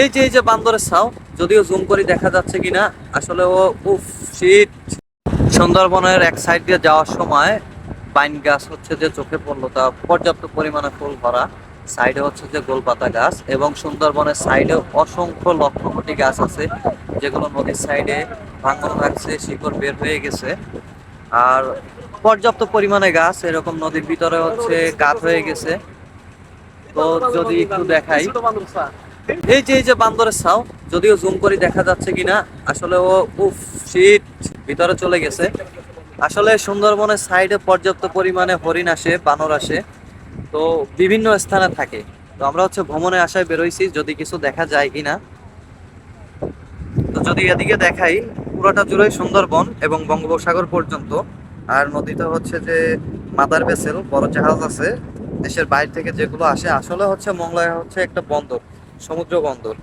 এই যে বান্দরের ছাও, যদিও জুম করে দেখা যাচ্ছে কিনা, আসলে ও উফ শিট। সুন্দরবনের এক সাইড দিয়ে যাওয়ার সময় পাইন গাছ হচ্ছে যে চোখে পড়লো, তা পর্যাপ্ত পরিমাণে ফুল ভরা। সাইডে হচ্ছে যে গোলপাতা গাছ, এবং সুন্দরবনের সাইডে অসংখ্য লক্ষ কোটি গাছ আছে, যেগুলো নদীর সাইডে ভাঙন লাগছে, শিকড় বের হয়ে গেছে। আর পর্যাপ্ত পরিমাণে গাছ এরকম নদীর ভিতরে হচ্ছে গাছ হয়ে গেছে। তো যদি একটু দেখাই, এই যে বান্দরের ছাও, যদিও জুম করে দেখা যাচ্ছে কিনা, আসলে ও উফ শিট ভিতরে চলে গেছে। আসলে সুন্দরবনের সাইডে পর্যাপ্ত পরিমাণে হরিণ আসে, বানর আসে, তো বিভিন্ন স্থানে থাকে। তো আমরা হচ্ছে ভ্রমণে আসায় বেরোইছি, যদি কিছু দেখা যায় কিনা। তো যদি এদিকে দেখাই, পুরোটা জুড়ে সুন্দরবন এবং বঙ্গোপসাগর পর্যন্ত। আর নদীতে হচ্ছে যে মাদার ভেসেল, বড় জাহাজ আছে দেশের বাইরে থেকে যেগুলো আসে। আসলে হচ্ছে মংলা হচ্ছে একটা বন্দর, সমুদ্র বন্দর।